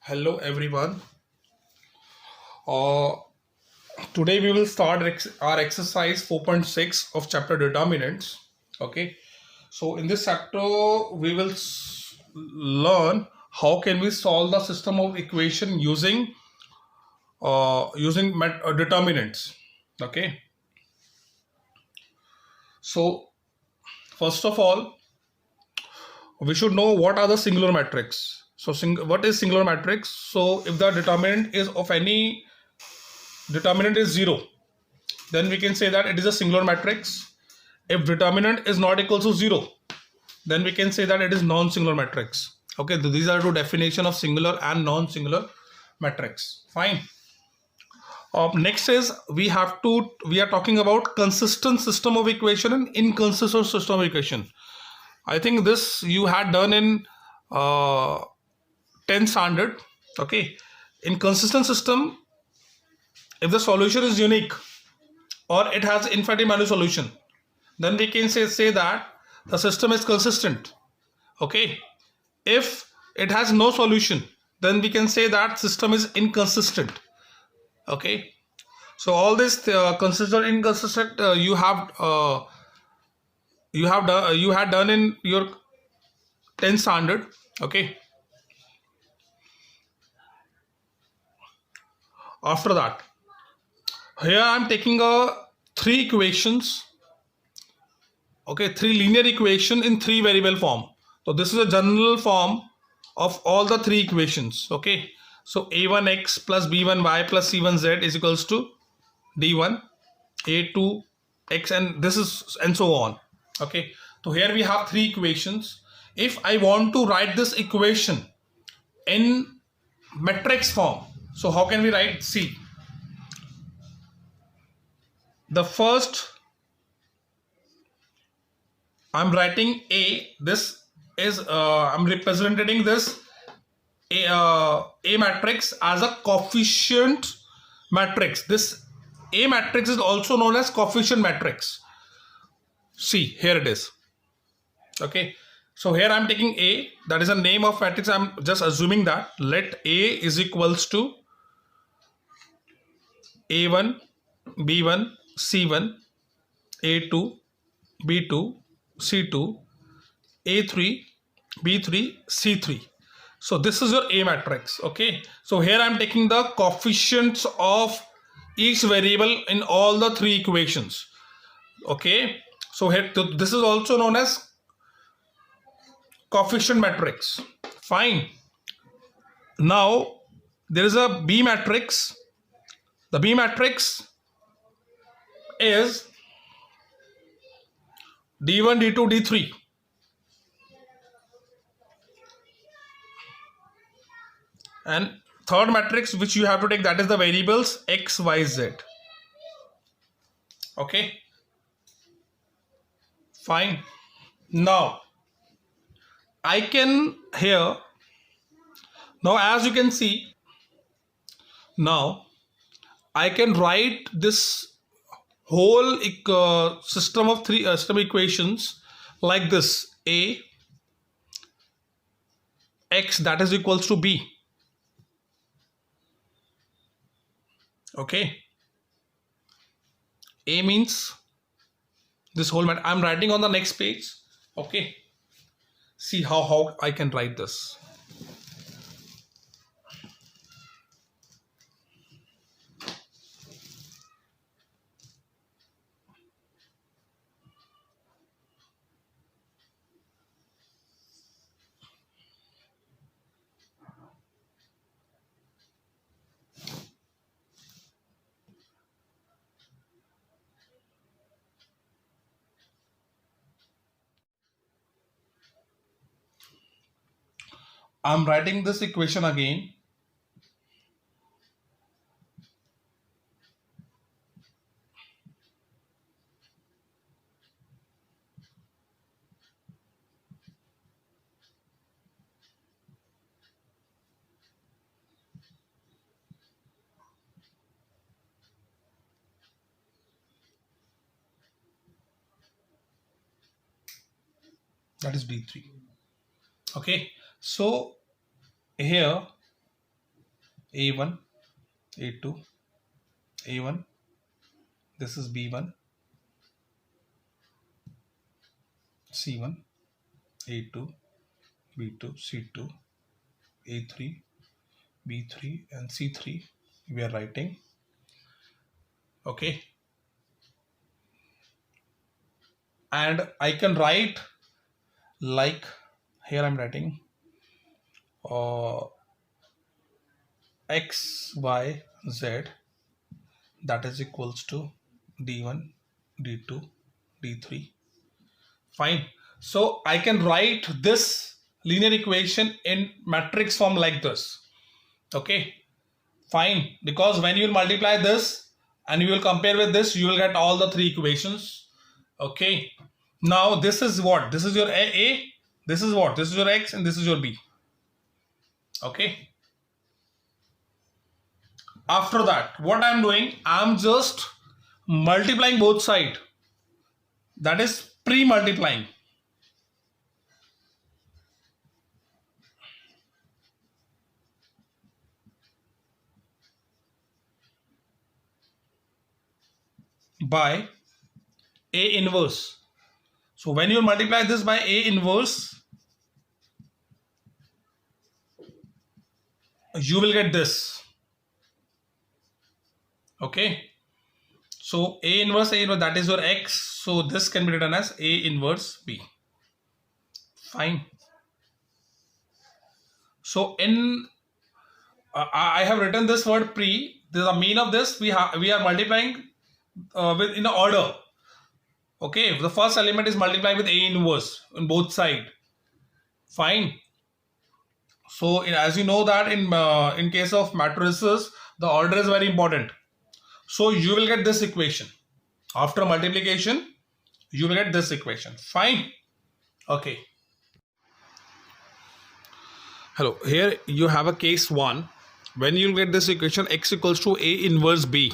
Hello everyone. Uh, Today we will start our exercise 4.6 of chapter determinants. Okay. So in this chapter we will learn how can we solve the system of equation using determinants. Okay. So first of all we should know what are the singular matrix. So what is singular matrix? So if the determinant is 0, then we can say that it is a singular matrix. If determinant is not equal to 0, then we can say that it is non-singular matrix. Okay, so these are two definition of singular and non-singular matrix. Fine. Next is we are talking about consistent system of equation and inconsistent system of equation. I think this you had done in 10th standard. Okay, in consistent system, if the solution is unique or it has infinite value solution, then we can say that the system is consistent. Okay, if it has no solution, then we can say that system is inconsistent. Okay, so all this consistent, inconsistent you had done in your 10th standard. Okay, after that, here I am taking three equations. Okay, three linear equation in three variable form. So this is a general form of all the three equations. Okay, so a1x plus b1y plus c1z is equals to d1 a2x, and this is and so on. Okay, so here we have three equations. If I want to write this equation in matrix form, so how can we write? See, the first I'm writing A. This is I'm representing this A matrix as a coefficient matrix. This A matrix is also known as coefficient matrix. See, here it is. Okay, so here I'm taking A, that is a name of matrix. I'm just assuming that let A is equals to A1, B1, C1, A2, B2, C2, A3, B3, C3. So this is your A matrix. Okay, so here I'm taking the coefficients of each variable in all the three equations. Okay, so here this is also known as coefficient matrix. Fine. Now there is a B matrix. The B matrix is D1, D2, D3. And third matrix which you have to take, that is the variables x, y, z. Okay, fine. Now I can here, now as you can see, now I can write this whole system of three system equations like this: a x, that is equals to b. Okay, a means this whole matter. I'm writing on the next page. Okay, see how I can write this. I'm writing this equation again. That is B3. Okay, so here A1, A2, A1, this is B1, C1, A2, B2, C2, A3, B3 and C3 we are writing. Okay, and I can write like here I'm writing X, Y, Z, that is equals to D1, D2, D3. Fine. So I can write this linear equation in matrix form like this. Okay. Fine. Because when you will multiply this and you will compare with this, you will get all the three equations. Okay. Now this is what? This is your A. This is what? This is your X and this is your B. Okay. After that, what I am doing? I am just multiplying both sides. That is pre-multiplying. By A inverse. So when you multiply this by A inverse, you will get this. Okay. So A inverse, that is your X. So this can be written as A inverse B. Fine. So in I have written this word pre. The mean of this we are multiplying with in order. Okay, the first element is multiplied with A inverse on both sides. Fine. So as you know that in case of matrices, the order is very important. So you will get this equation. After multiplication, you will get this equation. Fine. Okay. Hello. Here you have a case 1. When you get this equation, X equals to A inverse B.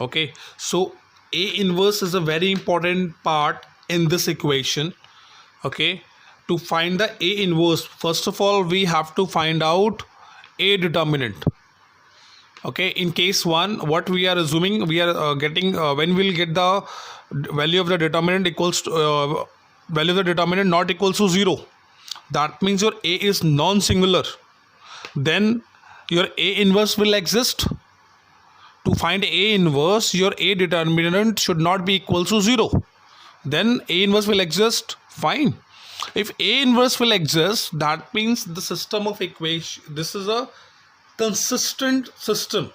Okay. So A inverse is a very important part in this equation. Okay. To find the A inverse, first of all, we have to find out A determinant. Okay, in case 1, what we are assuming, we are getting when we'll get the value of the determinant equals to value of the determinant not equals to 0. That means your A is non-singular. Then your A inverse will exist. To find A inverse, your A determinant should not be equal to 0. Then A inverse will exist. Fine. If A inverse will exist, that means the system of equation, this is a consistent system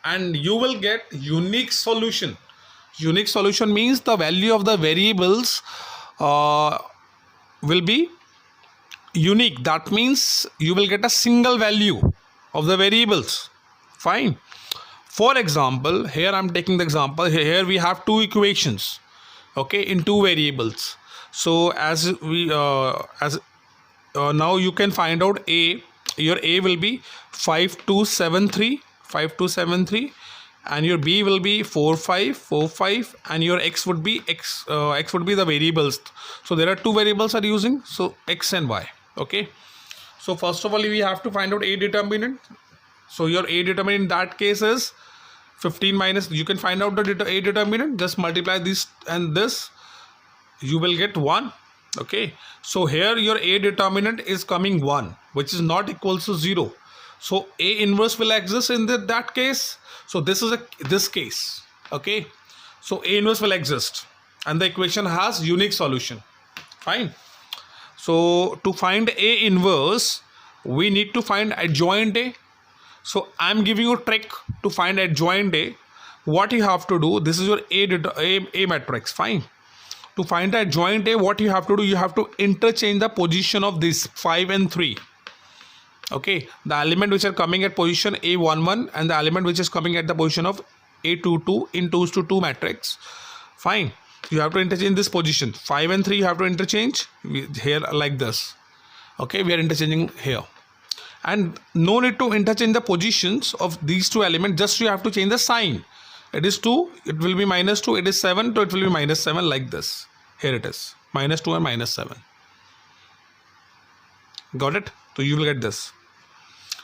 and you will get unique solution. Unique solution means the value of the variables will be unique. That means you will get a single value of the variables. Fine. For example, here I am taking the example. Here we have two equations. Okay, in two variables. So as we now you can find out A. Your A will be 5273 and your B will be 4545 and your X would be X would be the variables. So there are two variables are using, so X and Y. Okay, so first of all we have to find out A determinant. So your A determinant in that case is 15 minus, you can find out the A determinant, just multiply this and this, you will get 1. Okay, so here your A determinant is coming 1, which is not equal to 0. So A inverse will exist in that case. So this is this case. Okay, so A inverse will exist and the equation has unique solution. Fine. So to find A inverse, we need to find adjoint A. So I am giving you a trick to find adjoint A. What you have to do, this is your A matrix. Fine. To find the adjoint A, what you have to do, you have to interchange the position of this 5 and 3. Okay, the element which are coming at position A11 and the element which is coming at the position of A22 in 2:2 matrix. Fine. You have to interchange this position. 5 and 3 you have to interchange here like this. Okay, we are interchanging here. And no need to interchange the positions of these two elements, just you have to change the sign. It is 2, it will be minus 2, it is 7, so it will be minus 7 like this. Here it is, minus 2 and minus 7. Got it? So you will get this.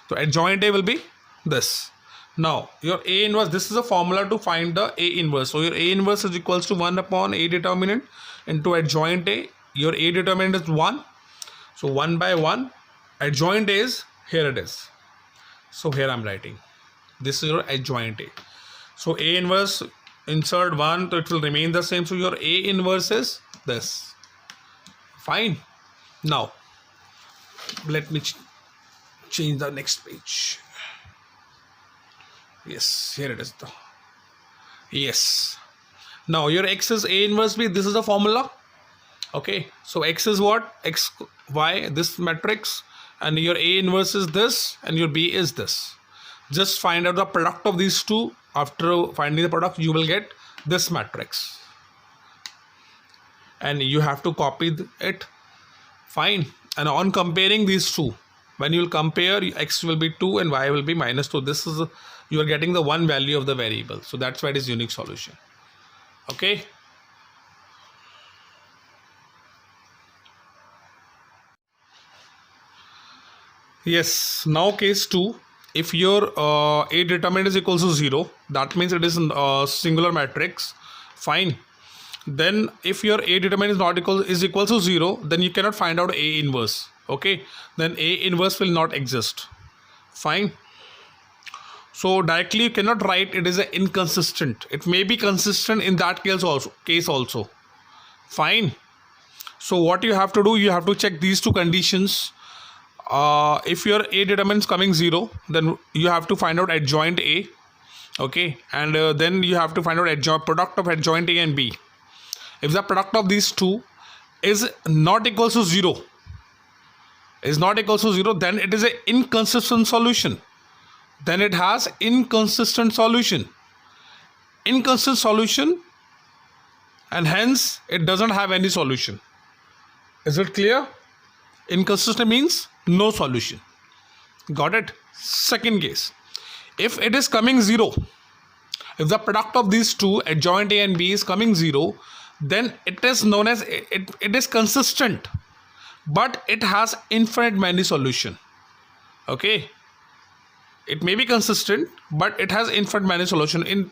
So adjoint A will be this. Now your A inverse, this is a formula to find the A inverse. So your A inverse is equals to 1 upon A determinant into adjoint A. Your A determinant is 1. So 1 by 1. Adjoint A is, here it is. So here I'm writing. This is your adjoint A. So A inverse, insert 1, so it will remain the same. So your A inverse is this. Fine. Now let me change the next page. Yes, here it is. Yes. Now your X is A inverse B. This is the formula. Okay. So X is what? X, Y, this matrix. And your A inverse is this. And your B is this. Just find out the product of these two. After finding the product, you will get this matrix. And you have to copy it. Fine. And on comparing these two, when you will compare, X will be 2 and Y will be minus 2. This is, you are getting the one value of the variable. So that's why it is unique solution. Okay. Yes. Now case 2. If your A determinant is equal to 0, that means it is a singular matrix. Fine. Then if your A determinant is equal to 0, then you cannot find out A inverse. Okay. Then A inverse will not exist. Fine. So directly you cannot write it is an inconsistent. It may be consistent in that case also. Fine. So what you have to do, you have to check these two conditions. If your A determinant is coming 0, then you have to find out adjoint A. Okay. And then you have to find out product of adjoint A and B. If the product of these two is not equal to 0, then it is an inconsistent solution. Then it has inconsistent solution. Inconsistent solution, and hence it doesn't have any solution. Is it clear? Inconsistent means no solution. Got it? Second case. If it is coming 0, if the product of these two, adjoint A and B, is coming 0, then it is known as, it is consistent, but it has infinite many solution. Okay. It may be consistent, but it has infinite many solution. In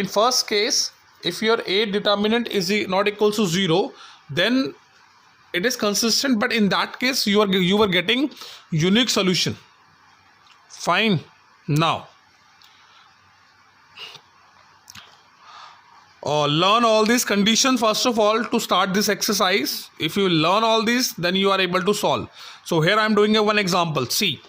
first case, if your A determinant is not equal to 0, then it is consistent, but in that case you were getting unique solution. Fine. Now learn all these conditions first of all to start this exercise. If you learn all these, then you are able to solve. So here I am doing one example. See.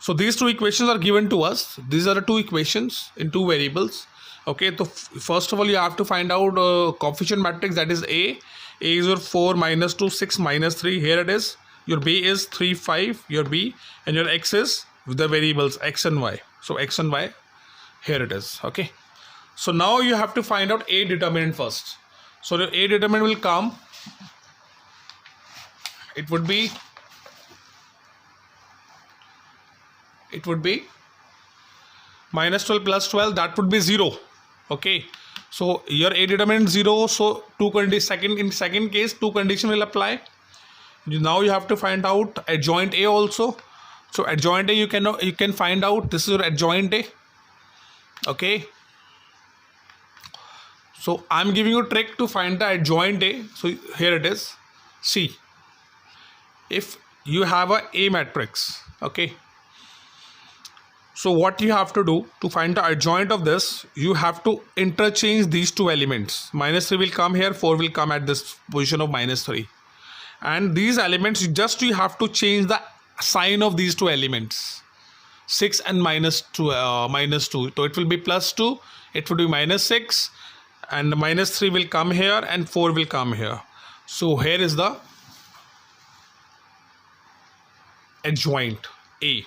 So these two equations are given to us. These are the two equations in two variables. Okay, so first of all you have to find out coefficient matrix, that is A. A is your 4, minus 2, 6, minus 3. Here it is. Your B is 3, 5. Your B, and your X is the variables X and Y. So X and Y, here it is. Okay. So now you have to find out A determinant first. So the A determinant will come. It would be minus 12 plus 12. That would be 0. Okay. So your A determinant 0. So in second case, two conditions will apply. Now you have to find out adjoint A also. So adjoint A you can find out. This is your adjoint A. Okay. So I'm giving you a trick to find the adjoint A. So here it is. See, if you have a matrix, okay. So what you have to do to find the adjoint of this, you have to interchange these two elements. Minus 3 will come here, 4 will come at this position of minus 3. And these elements, you have to change the sign of these two elements. 6 and minus 2. So it will be plus 2, it would be minus 6. And minus 3 will come here and 4 will come here. So here is the adjoint A.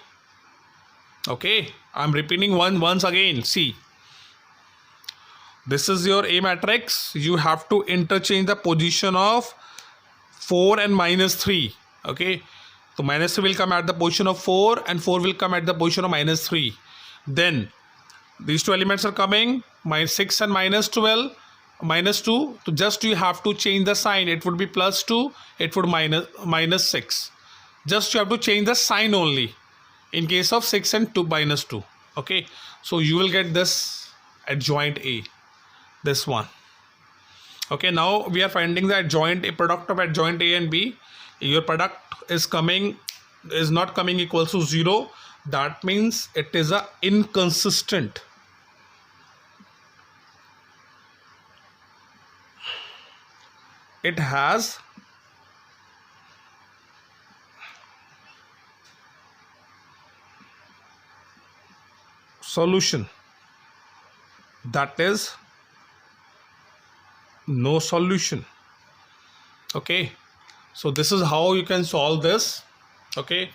Okay, I'm repeating once again. See, this is your A matrix. You have to interchange the position of 4 and minus 3. Okay, so minus 3 will come at the position of 4 and 4 will come at the position of minus 3. Then these two elements are coming, minus 6 and minus 12, minus 2. So just you have to change the sign. It would be plus 2, it would minus 6. Just you have to change the sign only. in case of 6 and 2 minus 2. Okay, so you will get this adjoint A, this one. Okay, now we are finding the adjoint A, product of adjoint A and B. Your product is not coming equals to 0. That means it is a inconsistent. It has solution, that is no solution. Okay, so this is how you can solve this. Okay,